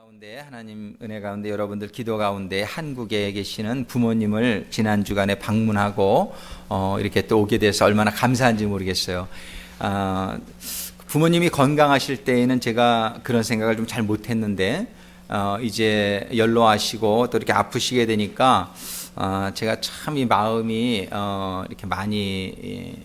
가운데 하나님 은혜 가운데 여러분들 기도 가운데 한국에 계시는 부모님을 지난 주간에 방문하고 이렇게 또 오게 돼서 얼마나 감사한지 모르겠어요. 부모님이 건강하실 때에는 제가 그런 생각을 좀 잘 못했는데 이제 연로하시고 또 이렇게 아프시게 되니까 제가 참 이 마음이 이렇게 많이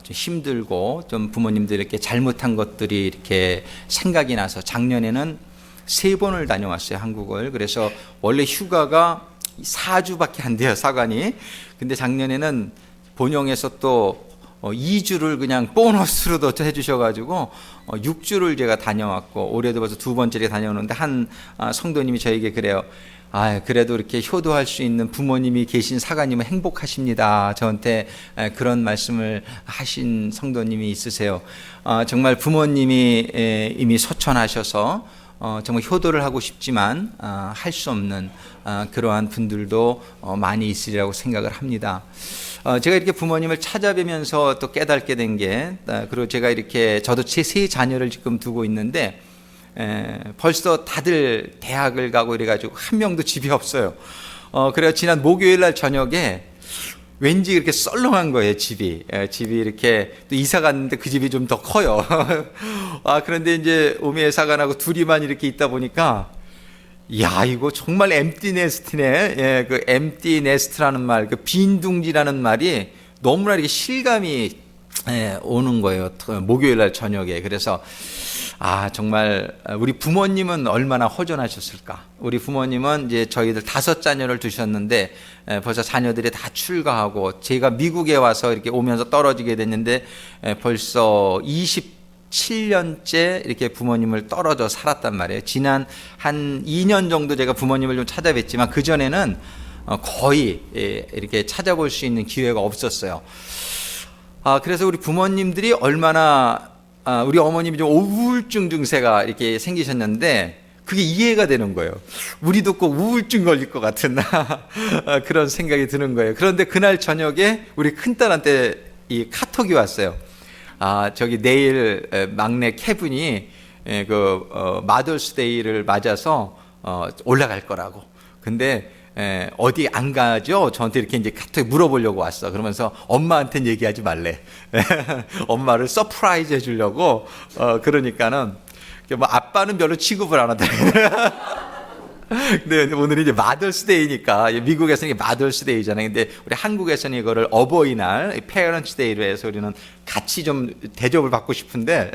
좀 힘들고 좀 부모님들 이렇게 잘못한 것들이 이렇게 생각이 나서 작년에는 3번을 다녀왔어요, 한국을. 그래서 원래 휴가가 4주밖에 안 돼요, 사관이. 근데 작년에는 본영에서 또 2주를 그냥 보너스로도 해주셔가지고 6주를 제가 다녀왔고, 올해도 벌써 2번째를 다녀오는데 한 성도님이 저에게 그래요. 그래도 이렇게 효도할 수 있는 부모님이 계신 사관님은 행복하십니다. 저한테 그런 말씀을 하신 성도님이 있으세요. 정말 부모님이 이미 소천하셔서 정말 효도를 하고 싶지만 할 수 없는 그러한 분들도 많이 있으리라고 생각을 합니다. 제가 이렇게 부모님을 찾아뵈면서 또 깨닫게 된 게, 그리고 제가 이렇게 저도 제 3자녀를 지금 두고 있는데 벌써 다들 대학을 가고 이래가지고 한 명도 집이 없어요. 그래서 지난 목요일 날 저녁에 왠지 이렇게 썰렁한 거예요, 집이. 집이 이렇게 또 이사 갔는데 그 집이 좀 더 커요. 그런데 이제 오미애 사관하고 둘이만 이렇게 있다 보니까, 야, 이거 정말 엠티 네스트네. 그 엠티 네스트라는 말, 그 빈둥지라는 말이 너무나 이렇게 실감이 오는 거예요, 목요일 날 저녁에. 그래서 정말 우리 부모님은 얼마나 허전하셨을까. 우리 부모님은 이제 저희들 5자녀를 두셨는데 벌써 자녀들이 다 출가하고, 제가 미국에 와서 이렇게 오면서 떨어지게 됐는데 벌써 27년째 이렇게 부모님을 떨어져 살았단 말이에요. 지난 한 2년 정도 제가 부모님을 좀 찾아뵀지만 그전에는 거의 이렇게 찾아볼 수 있는 기회가 없었어요. 그래서 우리 부모님들이 얼마나, 우리 어머님이 좀 우울증 증세가 이렇게 생기셨는데 그게 이해가 되는 거예요. 우리도 꼭 우울증 걸릴 것 같은 그런 생각이 드는 거예요. 그런데 그날 저녁에 우리 큰딸한테 이 카톡이 왔어요. 저기 내일 막내 케빈이 마더스데이를 맞아서 올라갈 거라고. 근데 어디 안 가죠? 저한테 이렇게 이제 카톡에 물어보려고 왔어. 그러면서 엄마한테는 얘기하지 말래. 엄마를 서프라이즈 해주려고. 그러니까는 뭐 아빠는 별로 취급을 안 한다. 근데 오늘이 이제 마더스데이니까, 미국에서는 이게 마더스데이잖아요. 근데 우리 한국에서는 이거를 어버이날, 페어런츠데이로 해서 우리는 같이 좀 대접을 받고 싶은데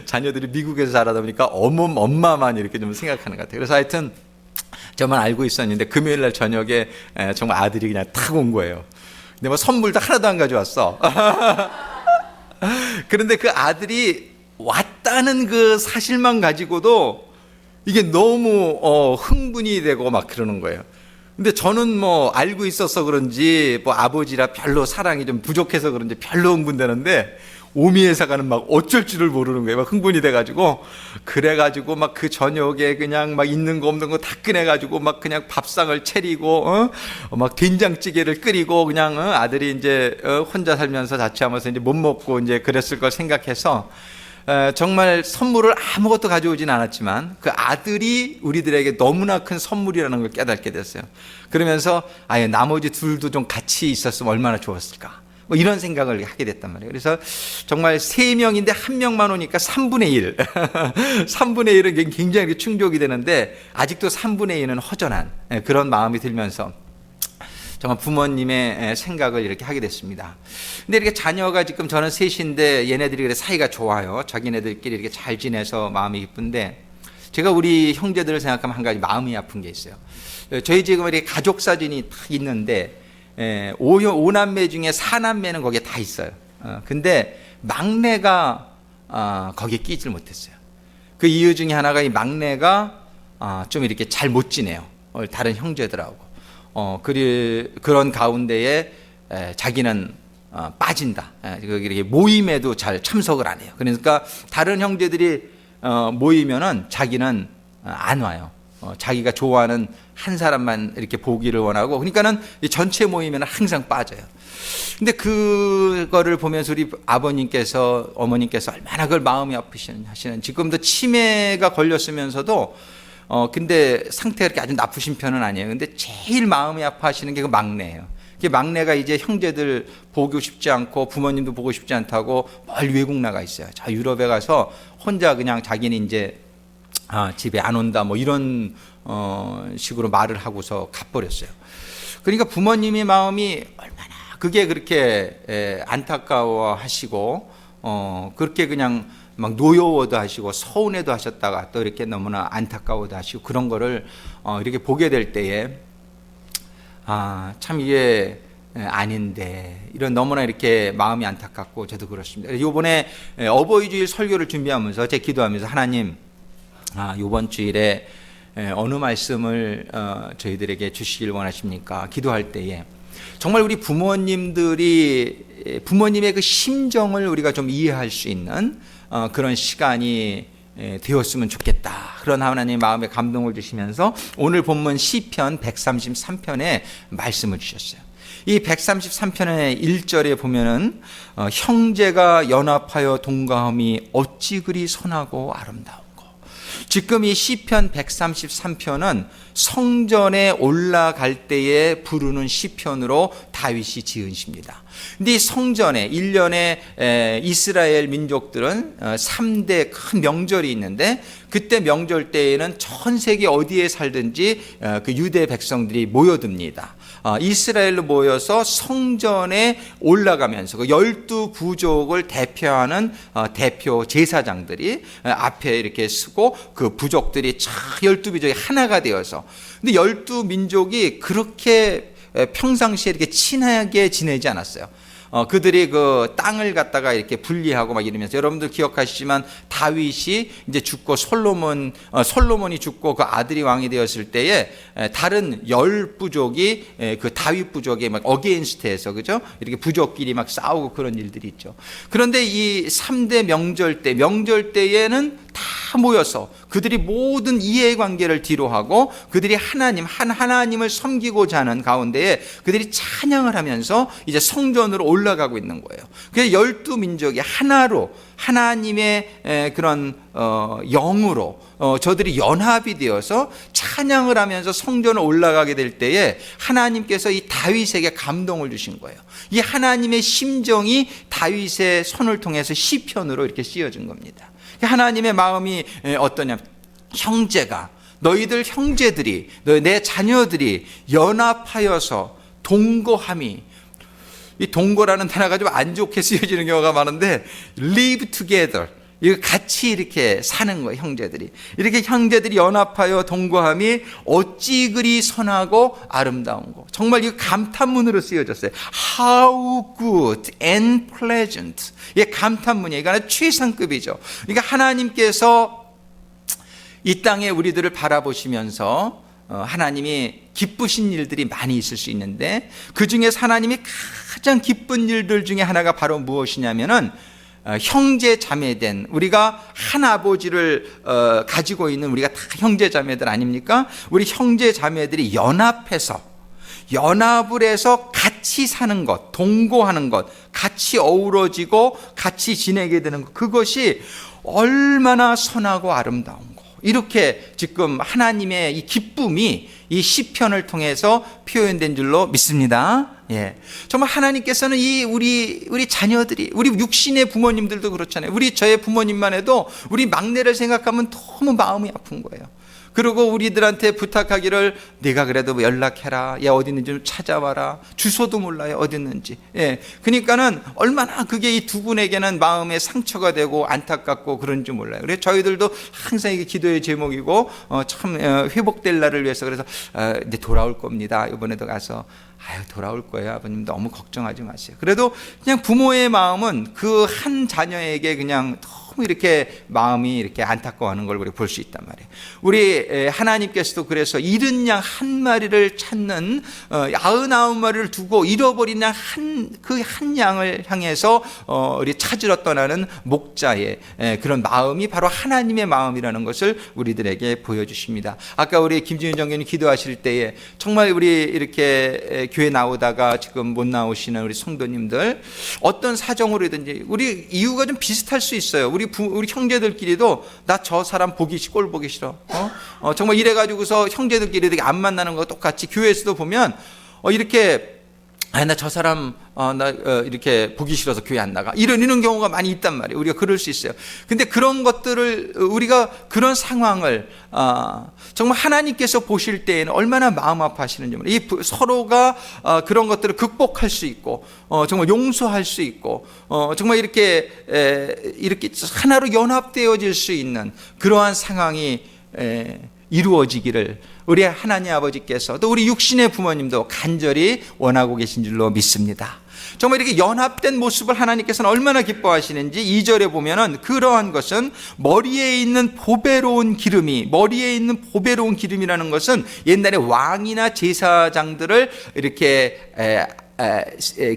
자녀들이 미국에서 자라다 보니까 엄마만 이렇게 좀 생각하는 것 같아요. 그래서 하여튼 저만 알고 있었는데 금요일 날 저녁에 정말 아들이 그냥 탁 온 거예요. 근데 뭐 선물도 하나도 안 가져왔어. 그런데 그 아들이 왔다는 그 사실만 가지고도 이게 너무 흥분이 되고 막 그러는 거예요. 근데 저는 뭐 알고 있어서 그런지 뭐 아버지라 별로 사랑이 좀 부족해서 그런지 별로 흥분되는데, 오미애 사관은 막 어쩔 줄을 모르는 거예요. 막 흥분이 돼가지고, 그래가지고 막 그 저녁에 그냥 막 있는 거 없는 거 다 꺼내가지고 막 그냥 밥상을 차리고, 막 된장찌개를 끓이고, 그냥 아들이 이제 혼자 살면서 자취하면서 이제 못 먹고 이제 그랬을 걸 생각해서 정말 선물을 아무것도 가져오진 않았지만 그 아들이 우리들에게 너무나 큰 선물이라는 걸 깨닫게 됐어요. 그러면서 나머지 둘도 좀 같이 있었으면 얼마나 좋았을까, 뭐 이런 생각을 하게 됐단 말이에요. 그래서 정말 3명인데 1명만 오니까 3분의 1 3분의 1은 굉장히 충족이 되는데, 아직도 3분의 1은 허전한 그런 마음이 들면서 정말 부모님의 생각을 이렇게 하게 됐습니다. 근데 이렇게 자녀가 지금 저는 셋인데 얘네들이 그래 사이가 좋아요. 자기네들끼리 이렇게 잘 지내서 마음이 기쁜데, 제가 우리 형제들을 생각하면 한 가지 마음이 아픈 게 있어요. 저희 지금 이렇게 가족 사진이 딱 있는데 5남매 중에 4남매는 거기에 다 있어요. 근데 막내가 거기에 끼질 못했어요. 그 이유 중에 하나가 이 막내가 좀 이렇게 잘 못 지내요, 다른 형제들하고. 그런 가운데에 자기는 빠진다. 이렇게 모임에도 잘 참석을 안 해요. 그러니까 다른 형제들이 모이면은 자기는 안 와요. 자기가 좋아하는 한 사람만 이렇게 보기를 원하고, 그러니까는 전체 모임에는 항상 빠져요. 근데 그거를 보면서 우리 아버님께서 어머님께서 얼마나 그걸 마음이 아프시는, 지금도 치매가 걸렸으면서도 근데 상태가 이렇게 아주 나쁘신 편은 아니에요. 근데 제일 마음이 아파하시는 게 그 막내예요. 그 막내가 이제 형제들 보고 싶지 않고 부모님도 보고 싶지 않다고 멀리 외국 나가 있어요. 자, 유럽에 가서 혼자 그냥 자기는 이제 집에 안 온다 뭐 이런 식으로 말을 하고서 가버렸어요. 그러니까 부모님의 마음이 얼마나 그게 그렇게 안타까워 하시고 그렇게 그냥 막 노여워도 하시고 서운해도 하셨다가 또 이렇게 너무나 안타까워도 하시고 그런 거를 이렇게 보게 될 때에 참 이게 아닌데 이런 너무나 이렇게 마음이 안타깝고 저도 그렇습니다. 이번에 어버이 주일 설교를 준비하면서 제 기도하면서 하나님 이번 주일에 어느 말씀을 저희들에게 주시길 원하십니까? 기도할 때에 정말 우리 부모님들이 부모님의 그 심정을 우리가 좀 이해할 수 있는 그런 시간이 되었으면 좋겠다. 그런 하나님의 마음에 감동을 주시면서 오늘 본문 시편 133편에 말씀을 주셨어요. 이 133편의 1절에 보면은 형제가 연합하여 동거함이 어찌 그리 선하고 아름다운고. 지금 이 시편 133편은 성전에 올라갈 때에 부르는 시편으로 다윗이 지은 시입니다. 근데 이 성전에 1년에 이스라엘 민족들은 3대 큰 명절이 있는데 그때 명절 때에는 전 세계 어디에 살든지 그 유대 백성들이 모여듭니다. 이스라엘로 모여서 성전에 올라가면서 그 12부족을 대표하는 대표 제사장들이 앞에 이렇게 서고 그 부족들이 12부족이 하나가 되어서 근데 12민족이 그렇게 평상시에 이렇게 친하게 지내지 않았어요. 그들이 그 땅을 갖다가 이렇게 분리하고 막 이러면서 여러분들 기억하시지만 다윗이 이제 죽고 솔로몬이 죽고 그 아들이 왕이 되었을 때에 다른 10부족이 그 다윗 부족에 막 어게인스트해서 그죠? 이렇게 부족끼리 막 싸우고 그런 일들이 있죠. 그런데 이 3대 명절 때에는 다 모여서 그들이 모든 이해관계를 뒤로하고 그들이 하나님을 섬기고자 하는 가운데에 그들이 찬양을 하면서 이제 성전으로 올라가고 있는 거예요. 그래서 12민족이 하나로 하나님의 그런 영으로 저들이 연합이 되어서 찬양을 하면서 성전을 올라가게 될 때에 하나님께서 이 다윗에게 감동을 주신 거예요. 이 하나님의 심정이 다윗의 손을 통해서 시편으로 이렇게 씌워진 겁니다. 하나님의 마음이 어떠냐? 너희들 형제들이 내 자녀들이 연합하여서 동거함이 이 동거라는 단어가 좀 안 좋게 쓰여지는 경우가 많은데 live together 이거 같이 이렇게 사는 거예요. 형제들이 이렇게 형제들이 연합하여 동거함이 어찌 그리 선하고 아름다운 거 정말 이거 감탄문으로 쓰여졌어요. How good and pleasant 이게 감탄문이에요. 이거 최상급이죠. 그러니까 하나님께서 이 땅에 우리들을 바라보시면서 하나님이 기쁘신 일들이 많이 있을 수 있는데 그 중에서 하나님이 가장 기쁜 일들 중에 하나가 바로 무엇이냐면은 형제 자매된 우리가 한 아버지를 가지고 있는 우리가 다 형제 자매들 아닙니까? 우리 형제 자매들이 연합을 해서 같이 사는 것, 동거하는 것, 같이 어우러지고 같이 지내게 되는 것, 그것이 얼마나 선하고 아름다운 것. 이렇게 지금 하나님의 이 기쁨이 이 시편을 통해서 표현된 줄로 믿습니다. 예. 정말 하나님께서는 우리 자녀들이, 우리 육신의 부모님들도 그렇잖아요. 저의 부모님만 해도 우리 막내를 생각하면 너무 마음이 아픈 거예요. 그리고 우리들한테 부탁하기를 네가 그래도 연락해라. 얘 어디 있는지 좀 찾아와라. 주소도 몰라요. 어디 있는지. 예. 그러니까는 얼마나 그게 이 두 분에게는 마음에 상처가 되고 안타깝고 그런지 몰라요. 그래서 저희들도 항상 이게 기도의 제목이고 참 회복될 날을 위해서 그래서 이제 돌아올 겁니다. 이번에도 가서 돌아올 거예요. 아버님 너무 걱정하지 마세요. 그래도 그냥 부모의 마음은 그 한 자녀에게 그냥 너무 이렇게 마음이 이렇게 안타까워하는 걸 우리 볼 수 있단 말이에요. 우리 하나님께서도 그래서 잃은 양 한 마리를 찾는 99마리를 두고 잃어버린 양 한 양을 향해서 우리 찾으러 떠나는 목자의 그런 마음이 바로 하나님의 마음이라는 것을 우리들에게 보여주십니다. 아까 우리 김진윤 장교님 기도하실 때에 정말 우리 이렇게 교회 나오다가 지금 못 나오시는 우리 성도님들, 어떤 사정으로든지 우리 이유가 좀 비슷할 수 있어요. 우리 형제들끼리도 나 저 사람 꼴 보기 싫어. 정말 이래가지고서 형제들끼리 되게 안 만나는 거 똑같이 교회에서도 보면 이렇게 나 저 사람 이렇게 보기 싫어서 교회 안 나가, 이런 경우가 많이 있단 말이에요. 우리가 그럴 수 있어요. 근데 그런 것들을 우리가 그런 상황을 정말 하나님께서 보실 때에는 얼마나 마음 아파하시는지 몰라요. 이 서로가 그런 것들을 극복할 수 있고 정말 용서할 수 있고 정말 이렇게 하나로 연합되어질 수 있는 그러한 상황이 이루어지기를 우리 하나님 아버지께서 또 우리 육신의 부모님도 간절히 원하고 계신 줄로 믿습니다. 정말 이렇게 연합된 모습을 하나님께서는 얼마나 기뻐하시는지 2절에 보면은 그러한 것은 머리에 있는 보배로운 기름이라는 것은 옛날에 왕이나 제사장들을 이렇게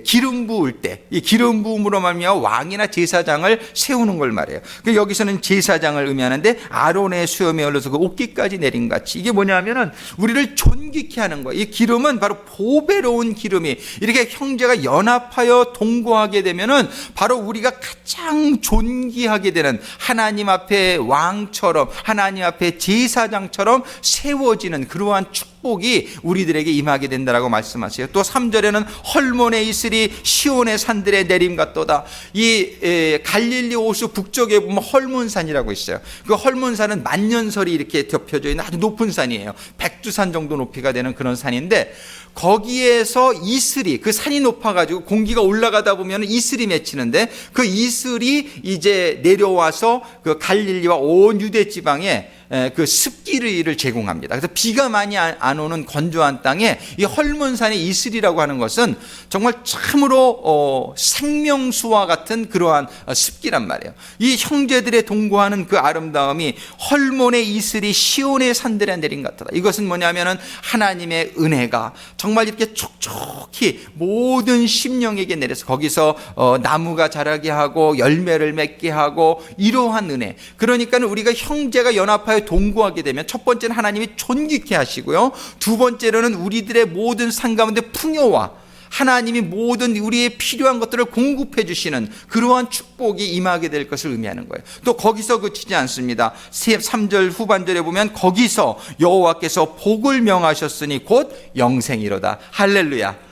기름 부을 때, 이 기름 부음으로 말미암아 왕이나 제사장을 세우는 걸 말해요. 여기서는 제사장을 의미하는데 아론의 수염에 흘러서 그 옷깃까지 내린 같이, 이게 뭐냐면은 우리를 존귀케 하는 거예요. 이 기름은 바로 보배로운 기름이, 이렇게 형제가 연합하여 동거하게 되면은 바로 우리가 가장 존귀하게 되는, 하나님 앞에 왕처럼, 하나님 앞에 제사장처럼 세워지는 그러한 축복이 우리들에게 임하게 된다라고 말씀하세요. 또 3절에는 헐몬에 있으리 시온의 산들에 내림 같도다. 이 갈릴리 호수 북쪽에 보면 헐몬산이라고 있어요. 그 헐몬산은 만년설이 이렇게 덮여져 있는 아주 높은 산이에요. 백두산 정도 높이가 되는 그런 산인데, 거기에서 이슬이, 그 산이 높아가지고 공기가 올라가다 보면 이슬이 맺히는데, 그 이슬이 이제 내려와서 그 갈릴리와 온 유대 지방에 그 습기를 제공합니다. 그래서 비가 많이 안 오는 건조한 땅에 이 헐몬산의 이슬이라고 하는 것은 정말 참으로 생명수와 같은 그러한 습기란 말이에요. 이 형제들의 동거하는 그 아름다움이 헐몬의 이슬이 시온의 산들에 내린 것 같다. 이것은 뭐냐면은 하나님의 은혜가 정말 이렇게 촉촉히 모든 심령에게 내려서 거기서 나무가 자라게 하고 열매를 맺게 하고, 이러한 은혜. 그러니까 우리가 형제가 연합하여 동거하게 되면 첫 번째는 하나님이 존귀케 하시고요, 두 번째로는 우리들의 모든 삶 가운데 풍요와 하나님이 모든 우리의 필요한 것들을 공급해 주시는 그러한 축복이 임하게 될 것을 의미하는 거예요. 또 거기서 그치지 않습니다. 3절 후반절에 보면 거기서 여호와께서 복을 명하셨으니 곧 영생이로다. 할렐루야.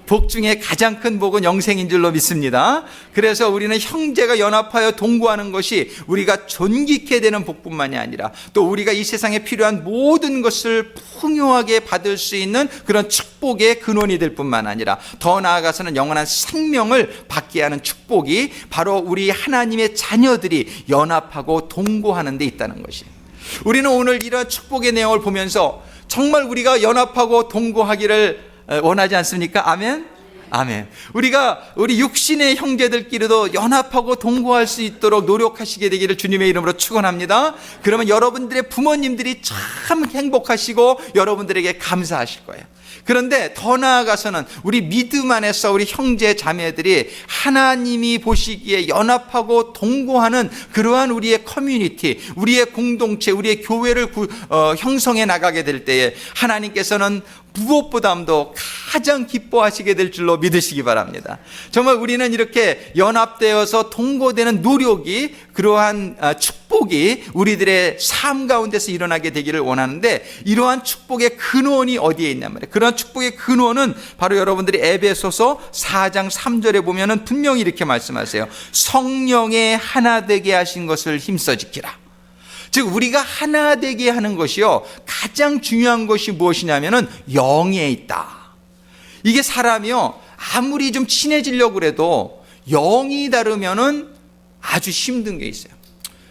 복 중에 가장 큰 복은 영생인 줄로 믿습니다. 그래서 우리는 형제가 연합하여 동거하는 것이 우리가 존귀케 되는 복뿐만이 아니라 또 우리가 이 세상에 필요한 모든 것을 풍요하게 받을 수 있는 그런 축복의 근원이 될 뿐만 아니라 더 나아가서는 영원한 생명을 받게 하는 축복이 바로 우리 하나님의 자녀들이 연합하고 동거하는 데 있다는 것이, 우리는 오늘 이런 축복의 내용을 보면서 정말 우리가 연합하고 동거하기를 원하지 않습니까? 아멘? 아멘. 우리 육신의 형제들끼리도 연합하고 동거할 수 있도록 노력하시게 되기를 주님의 이름으로 축원합니다. 그러면 여러분들의 부모님들이 참 행복하시고 여러분들에게 감사하실 거예요. 그런데 더 나아가서는 우리 믿음 안에서 우리 형제 자매들이 하나님이 보시기에 연합하고 동거하는 그러한 우리의 커뮤니티, 우리의 공동체, 우리의 교회를 형성해 나가게 될 때에 하나님께서는 무엇보다도 가장 기뻐하시게 될 줄로 믿으시기 바랍니다. 정말 우리는 이렇게 연합되어서 동거되는 노력이, 그러한 축복이 우리들의 삶 가운데서 일어나게 되기를 원하는데, 이러한 축복의 근원이 어디에 있냔 말이에요. 그러한 축복의 근원은 바로 여러분들이 에베소서 4장 3절에 보면은 분명히 이렇게 말씀하세요. 성령의 하나 되게 하신 것을 힘써 지키라. 즉 우리가 하나 되게 하는 것이요, 가장 중요한 것이 무엇이냐면은 영에 있다. 이게 사람이요, 아무리 좀 친해지려고 그래도 영이 다르면은 아주 힘든 게 있어요.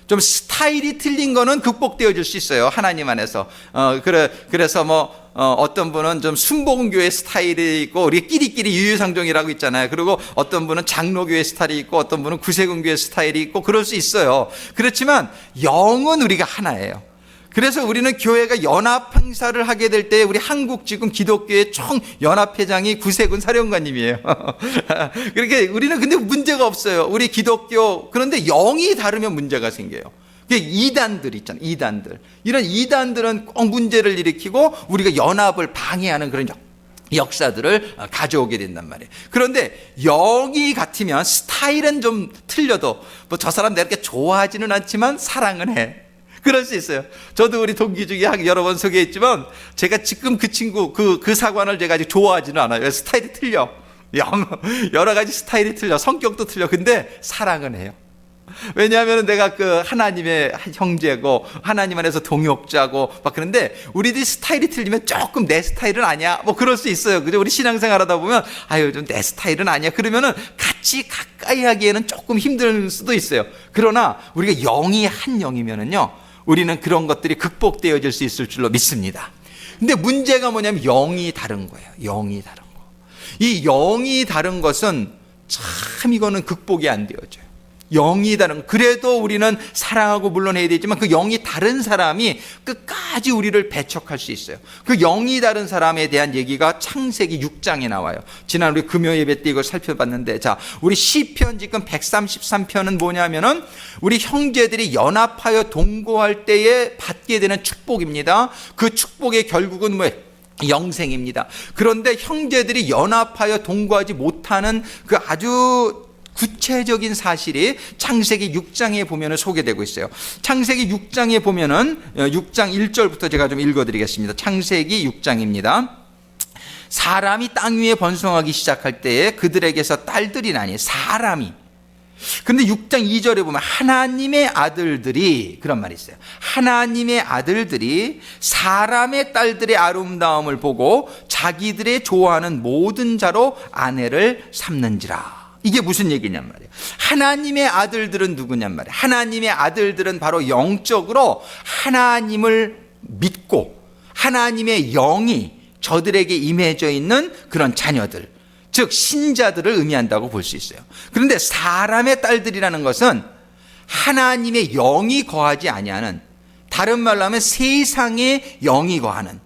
좀 스타일이 틀린 거는 극복되어질 수 있어요, 하나님 안에서. 그래서 어떤 분은 좀 순복음교회 스타일이 있고, 우리 끼리끼리 유유상종이라고 있잖아요. 그리고 어떤 분은 장로교회 스타일이 있고, 어떤 분은 구세군교회 스타일이 있고, 그럴 수 있어요. 그렇지만 영은 우리가 하나예요. 그래서 우리는 교회가 연합 행사를 하게 될 때 우리 한국 지금 기독교의 총 연합회장이 구세군 사령관님이에요. 그렇게 우리는 근데 문제가 없어요. 우리 기독교. 그런데 영이 다르면 문제가 생겨요. 이단들 있잖아요. 이단들. 이런 이단들은 꼭 문제를 일으키고 우리가 연합을 방해하는 그런 역사들을 가져오게 된단 말이에요. 그런데 영이 같으면 스타일은 좀 틀려도 뭐 저 사람 내가 이렇게 좋아하지는 않지만 사랑은 해. 그럴 수 있어요. 저도 우리 동기 중에 여러 번 소개했지만 제가 지금 그 친구 그 사관을 제가 아직 좋아하지는 않아요. 스타일이 틀려. 여러 가지 스타일이 틀려. 성격도 틀려. 근데 사랑은 해요. 왜냐하면 내가 그 하나님의 형제고 하나님 안에서 동역자고 막 그런데 우리들이 스타일이 틀리면 조금 내 스타일은 아니야 뭐 그럴 수 있어요. 그죠? 우리 신앙생활 하다 보면 아유 좀 내 스타일은 아니야 그러면은 같이 가까이 하기에는 조금 힘들 수도 있어요. 그러나 우리가 영이 한 영이면은요 우리는 그런 것들이 극복되어질 수 있을 줄로 믿습니다. 근데 문제가 뭐냐면 영이 다른 거예요. 영이 다른 거. 이 영이 다른 것은 참 이거는 극복이 안 되어져요. 영이 다른, 그래도 우리는 사랑하고 물러내야 되지만 그 영이 다른 사람이 끝까지 우리를 배척할 수 있어요. 그 영이 다른 사람에 대한 얘기가 창세기 6장에 나와요. 지난 우리 금요 예배 때 이걸 살펴봤는데, 자, 우리 시편 지금 133편은 뭐냐면은 우리 형제들이 연합하여 동거할 때에 받게 되는 축복입니다. 그 축복의 결국은 뭐예요? 영생입니다. 그런데 형제들이 연합하여 동거하지 못하는 그 아주 구체적인 사실이 창세기 6장에 보면 소개되고 있어요. 창세기 6장에 보면은 6장 1절부터 제가 좀 읽어드리겠습니다. 창세기 6장입니다. 사람이 땅 위에 번성하기 시작할 때에 그들에게서 딸들이 나니 사람이. 근데 6장 2절에 보면 하나님의 아들들이 그런 말이 있어요. 하나님의 아들들이 사람의 딸들의 아름다움을 보고 자기들의 좋아하는 모든 자로 아내를 삼는지라. 이게 무슨 얘기냔 말이에요. 하나님의 아들들은 누구냔 말이에요. 하나님의 아들들은 바로 영적으로 하나님을 믿고 하나님의 영이 저들에게 임해져 있는 그런 자녀들, 즉 신자들을 의미한다고 볼 수 있어요. 그런데 사람의 딸들이라는 것은 하나님의 영이 거하지 아니하는, 다른 말로 하면 세상의 영이 거하는,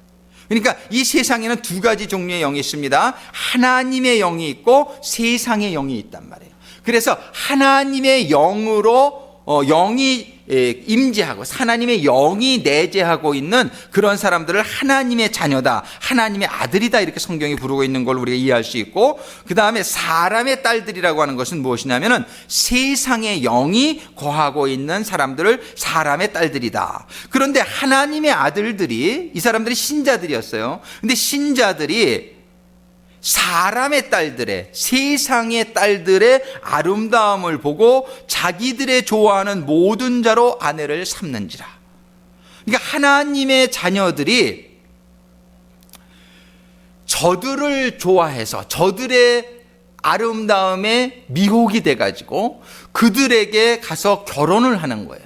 그러니까 이 세상에는 두 가지 종류의 영이 있습니다. 하나님의 영이 있고 세상의 영이 있단 말이에요. 그래서 하나님의 영으로 영이 임재하고 하나님의 영이 내재하고 있는 그런 사람들을 하나님의 자녀다, 하나님의 아들이다 이렇게 성경이 부르고 있는 걸 우리가 이해할 수 있고, 그 다음에 사람의 딸들이라고 하는 것은 무엇이냐면은 세상의 영이 거하고 있는 사람들을 사람의 딸들이다. 그런데 하나님의 아들들이, 이 사람들이 신자들이었어요. 근데 신자들이 사람의 딸들의, 세상의 딸들의 아름다움을 보고 자기들의 좋아하는 모든 자로 아내를 삼는지라. 그러니까 하나님의 자녀들이 저들을 좋아해서 저들의 아름다움에 미혹이 돼가지고 그들에게 가서 결혼을 하는 거예요.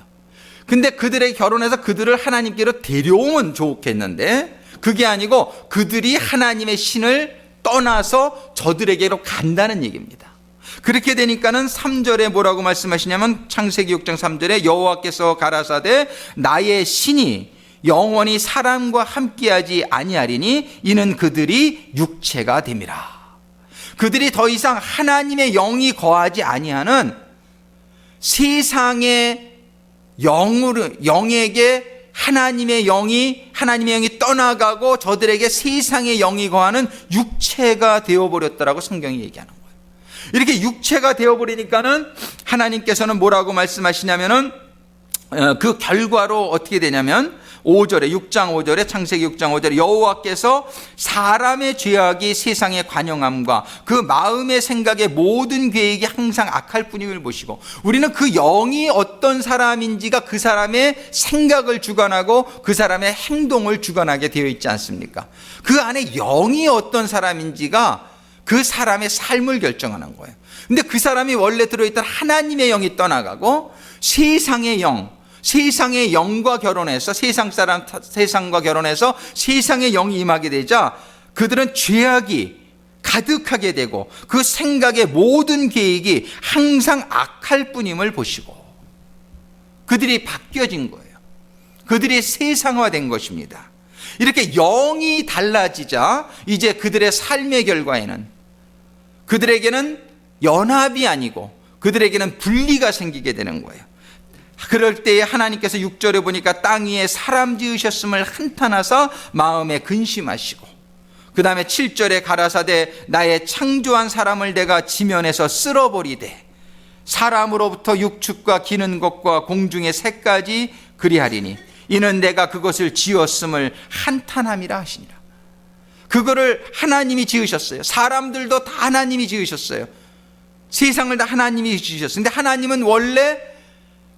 근데 그들에게 결혼해서 그들을 하나님께로 데려오면 좋겠는데 그게 아니고 그들이 하나님의 신을 떠나서 저들에게로 간다는 얘기입니다. 그렇게 되니까는 3절에 뭐라고 말씀하시냐면 창세기 6장 3절에 여호와께서 가라사대 나의 신이 영원히 사람과 함께하지 아니하리니 이는 그들이 육체가 됨이라. 그들이 더 이상 하나님의 영이 거하지 아니하는 세상의 영에게 하나님의 영이 떠나가고 저들에게 세상의 영이 거하는 육체가 되어버렸다라고 성경이 얘기하는 거예요. 이렇게 육체가 되어버리니까는 하나님께서는 뭐라고 말씀하시냐면은 그 결과로 어떻게 되냐면 5절에 6장 5절에 창세기 6장 5절에 여호와께서 사람의 죄악이 세상의 관영함과 그 마음의 생각의 모든 계획이 항상 악할 뿐임을 보시고, 우리는 그 영이 어떤 사람인지가 그 사람의 생각을 주관하고 그 사람의 행동을 주관하게 되어 있지 않습니까? 그 안에 영이 어떤 사람인지가 그 사람의 삶을 결정하는 거예요. 근데 그 사람이 원래 들어있던 하나님의 영이 떠나가고 세상의 영과 결혼해서 세상과 결혼해서 세상의 영이 임하게 되자 그들은 죄악이 가득하게 되고 그 생각의 모든 계획이 항상 악할 뿐임을 보시고 그들이 바뀌어진 거예요. 그들이 세상화된 것입니다. 이렇게 영이 달라지자 이제 그들의 삶의 결과에는 그들에게는 연합이 아니고 그들에게는 분리가 생기게 되는 거예요. 그럴 때에 하나님께서 6절에 보니까 땅 위에 사람 지으셨음을 한탄하사 마음에 근심하시고, 그 다음에 7절에 가라사대 나의 창조한 사람을 내가 지면에서 쓸어버리되 사람으로부터 육축과 기는 것과 공중의 새까지 그리하리니 이는 내가 그것을 지었음을 한탄함이라 하시니라. 그거를 하나님이 지으셨어요. 사람들도 다 하나님이 지으셨어요. 세상을 다 하나님이 지으셨어요. 근데 하나님은 원래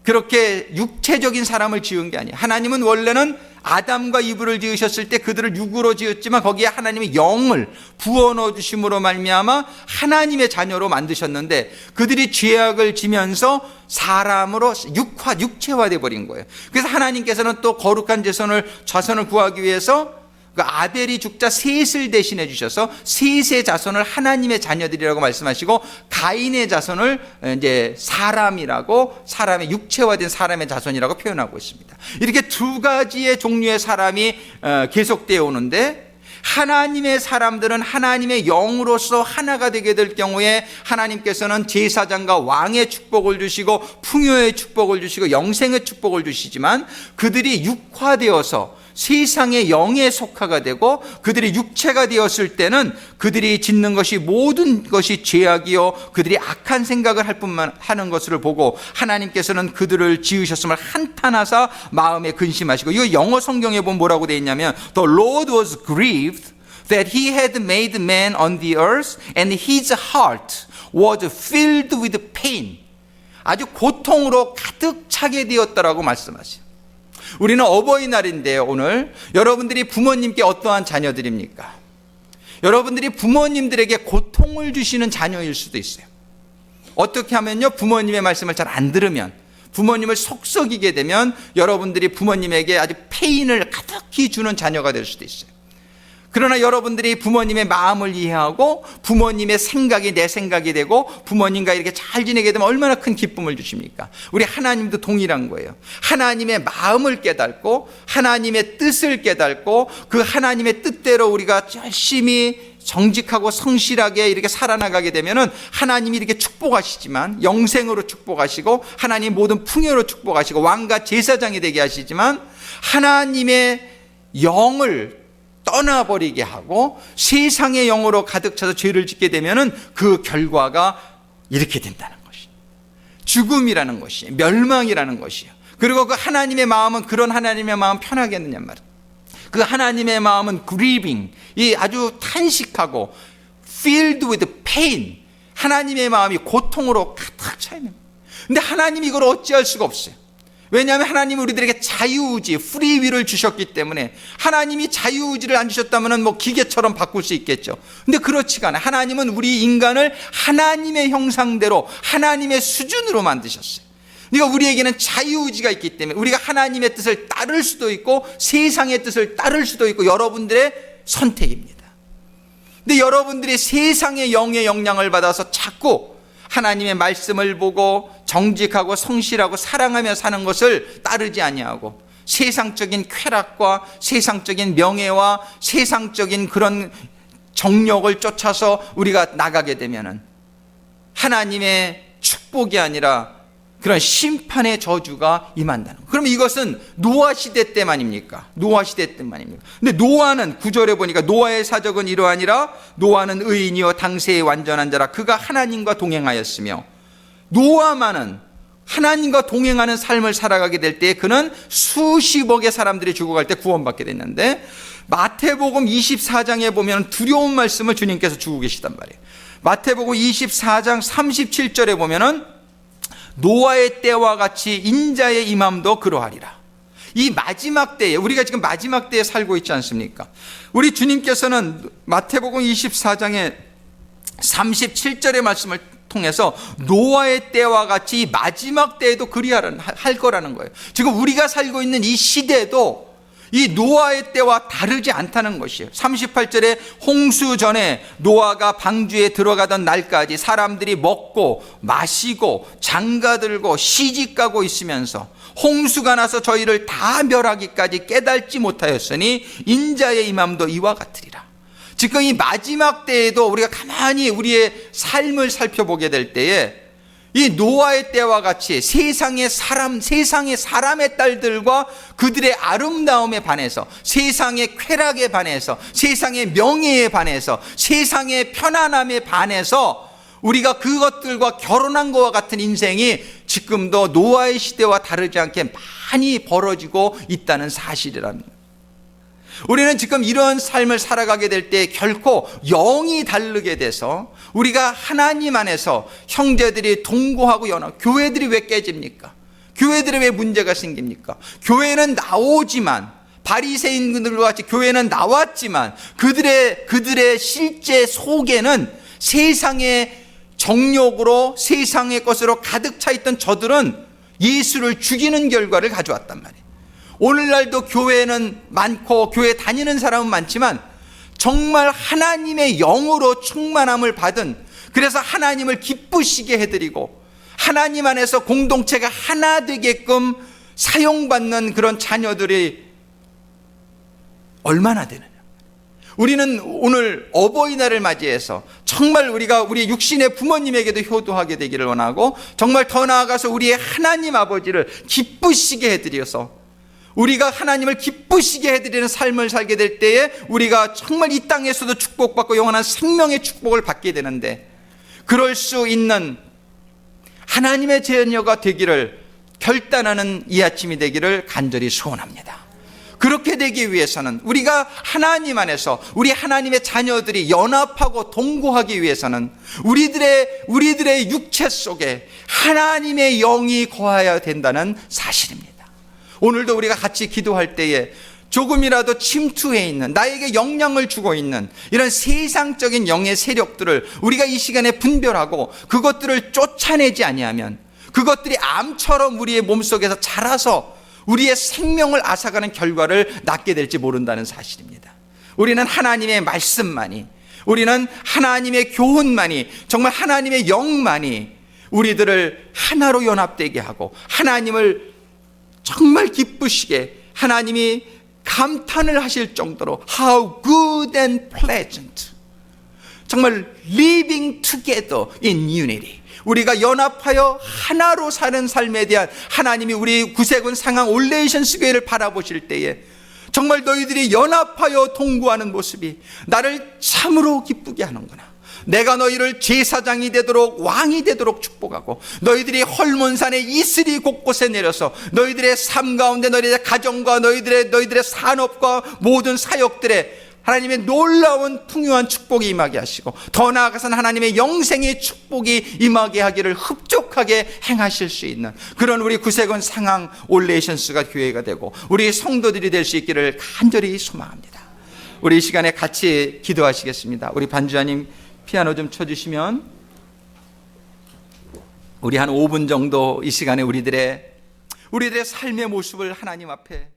그렇게 육체적인 사람을 지은 게 아니에요. 하나님은 원래는 아담과 이브를 지으셨을 때 그들을 육으로 지었지만 거기에 하나님의 영을 부어넣어 주심으로 말미암아 하나님의 자녀로 만드셨는데 그들이 죄악을 지면서 사람으로 육체화돼 버린 거예요. 그래서 하나님께서는 또 거룩한 자손을 구하기 위해서 그 아벨이 죽자 셋을 대신해 주셔서 셋의 자손을 하나님의 자녀들이라고 말씀하시고 가인의 자손을 이제 사람이라고, 사람의 육체화된 사람의 자손이라고 표현하고 있습니다. 이렇게 두 가지의 종류의 사람이 계속되어 오는데 하나님의 사람들은 하나님의 영으로서 하나가 되게 될 경우에 하나님께서는 제사장과 왕의 축복을 주시고 풍요의 축복을 주시고 영생의 축복을 주시지만 그들이 육화되어서 세상의 영에 속하가 되고 그들이 육체가 되었을 때는 그들이 짓는 것이 모든 것이 죄악이요 그들이 악한 생각을 할 뿐만 하는 것을 보고 하나님께서는 그들을 지으셨음을 한탄하사 마음에 근심하시고, 이거 영어 성경에 보면 뭐라고 되어 있냐면 The Lord was grieved that he had made man on the earth and his heart was filled with pain. 아주 고통으로 가득 차게 되었다라고 말씀하세요. 우리는 어버이날인데요. 오늘 여러분들이 부모님께 어떠한 자녀들입니까? 여러분들이 부모님들에게 고통을 주시는 자녀일 수도 있어요. 어떻게 하면요, 부모님의 말씀을 잘 안 들으면, 부모님을 속썩이게 되면 여러분들이 부모님에게 아주 페인을 가득히 주는 자녀가 될 수도 있어요. 그러나 여러분들이 부모님의 마음을 이해하고 부모님의 생각이 내 생각이 되고 부모님과 이렇게 잘 지내게 되면 얼마나 큰 기쁨을 주십니까? 우리 하나님도 동일한 거예요. 하나님의 마음을 깨닫고 하나님의 뜻을 깨닫고 그 하나님의 뜻대로 우리가 열심히 정직하고 성실하게 이렇게 살아나가게 되면은 하나님이 이렇게 축복하시지만, 영생으로 축복하시고 하나님 모든 풍요로 축복하시고 왕과 제사장이 되게 하시지만, 하나님의 영을 떠나버리게 하고 세상의 영으로 가득 차서 죄를 짓게 되면은 그 결과가 이렇게 된다는 것이, 죽음이라는 것이, 멸망이라는 것이에요. 그리고 그 하나님의 마음은, 그런 하나님의 마음 편하겠느냐 말이에요. 그 하나님의 마음은 grieving, 이 아주 탄식하고 filled with pain, 하나님의 마음이 고통으로 가득 차 있는 거예요. 근데 하나님이 이걸 어찌할 수가 없어요. 왜냐하면 하나님은 우리들에게 자유의지, 프리위를 주셨기 때문에. 하나님이 자유의지를 안 주셨다면 뭐 기계처럼 바꿀 수 있겠죠. 근데 그렇지가 않아요. 하나님은 우리 인간을 하나님의 형상대로 하나님의 수준으로 만드셨어요. 그러니까 우리에게는 자유의지가 있기 때문에 우리가 하나님의 뜻을 따를 수도 있고 세상의 뜻을 따를 수도 있고 여러분들의 선택입니다. 근데 여러분들이 세상의 영의 영향을 받아서 자꾸 하나님의 말씀을 보고 정직하고 성실하고 사랑하며 사는 것을 따르지 아니하고 세상적인 쾌락과 세상적인 명예와 세상적인 그런 정욕을 쫓아서 우리가 나가게 되면은 하나님의 축복이 아니라 그런 심판의 저주가 임한다는 거예요. 그럼 이것은 노아 시대 때만입니까? 노아 시대 때만입니까? 근데 노아는 9절에 보니까 노아의 사적은 이러하니라. 노아는 의인이요 당세의 완전한 자라. 그가 하나님과 동행하였으며, 노아만은 하나님과 동행하는 삶을 살아가게 될 때 그는 수십억의 사람들이 죽어갈 때 구원받게 됐는데, 마태복음 24장에 보면 두려운 말씀을 주님께서 주고 계시단 말이에요. 마태복음 24장 37절에 보면은 노아의 때와 같이 인자의 임함도 그러하리라. 이 마지막 때에, 우리가 지금 마지막 때에 살고 있지 않습니까? 우리 주님께서는 마태복음 24장의 37절의 말씀을 통해서 노아의 때와 같이 마지막 때에도 할 거라는 거예요. 지금 우리가 살고 있는 이 시대도 이 노아의 때와 다르지 않다는 것이에요. 38절에 홍수 전에 노아가 방주에 들어가던 날까지 사람들이 먹고 마시고 장가들고 시집가고 있으면서 홍수가 나서 저희를 다 멸하기까지 깨닫지 못하였으니 인자의 임함도 이와 같으리라. 지금 이 마지막 때에도 우리가 가만히 우리의 삶을 살펴보게 될 때에 이 노아의 때와 같이 세상의 사람의 딸들과 그들의 아름다움에 반해서, 세상의 쾌락에 반해서, 세상의 명예에 반해서, 세상의 편안함에 반해서 우리가 그것들과 결혼한 것과 같은 인생이 지금도 노아의 시대와 다르지 않게 많이 벌어지고 있다는 사실이랍니다. 우리는 지금 이런 삶을 살아가게 될 때 결코 영이 다르게 돼서 우리가 하나님 안에서 형제들이 동거하고 연합, 교회들이 왜 깨집니까? 교회들이 왜 문제가 생깁니까? 교회는 나오지만, 바리새인들과 같이 교회는 나왔지만 그들의 실제 속에는 세상의 정욕으로, 세상의 것으로 가득 차 있던 저들은 예수를 죽이는 결과를 가져왔단 말이에요. 오늘날도 교회는 많고 교회 다니는 사람은 많지만 정말 하나님의 영으로 충만함을 받은, 그래서 하나님을 기쁘시게 해드리고 하나님 안에서 공동체가 하나 되게끔 사용받는 그런 자녀들이 얼마나 되느냐. 우리는 오늘 어버이날을 맞이해서 정말 우리가 우리 육신의 부모님에게도 효도하게 되기를 원하고, 정말 더 나아가서 우리의 하나님 아버지를 기쁘시게 해드려서 우리가 하나님을 기쁘시게 해드리는 삶을 살게 될 때에 우리가 정말 이 땅에서도 축복받고 영원한 생명의 축복을 받게 되는데, 그럴 수 있는 하나님의 자녀가 되기를 결단하는 이 아침이 되기를 간절히 소원합니다. 그렇게 되기 위해서는, 우리가 하나님 안에서 우리 하나님의 자녀들이 연합하고 동거하기 위해서는 우리들의 육체 속에 하나님의 영이 거하여야 된다는 사실입니다. 오늘도 우리가 같이 기도할 때에 조금이라도 침투해 있는, 나에게 영향을 주고 있는 이런 세상적인 영의 세력들을 우리가 이 시간에 분별하고 그것들을 쫓아내지 아니하면 그것들이 암처럼 우리의 몸속에서 자라서 우리의 생명을 앗아가는 결과를 낳게 될지 모른다는 사실입니다. 우리는 하나님의 말씀만이, 우리는 하나님의 교훈만이, 정말 하나님의 영만이 우리들을 하나로 연합되게 하고 하나님을 정말 기쁘시게, 하나님이 감탄을 하실 정도로 How good and pleasant, 정말 living together in unity, 우리가 연합하여 하나로 사는 삶에 대한 하나님이 우리 구세군 상황 올레이션스 교회를 바라보실 때에 정말 너희들이 연합하여 동거하는 모습이 나를 참으로 기쁘게 하는구나. 내가 너희를 제사장이 되도록, 왕이 되도록 축복하고 너희들이 헐몬산의 이슬이 곳곳에 내려서 너희들의 삶 가운데, 너희들의 가정과 너희들의 산업과 모든 사역들에 하나님의 놀라운 풍요한 축복이 임하게 하시고, 더 나아가서는 하나님의 영생의 축복이 임하게 하기를 흡족하게 행하실 수 있는 그런 우리 구세군 상황 올레이션스가 교회가 되고 우리 성도들이 될 수 있기를 간절히 소망합니다. 우리 이 시간에 같이 기도하시겠습니다. 우리 반주자님 피아노 좀 쳐주시면 우리 한 5분 정도 이 시간에 우리들의 삶의 모습을 하나님 앞에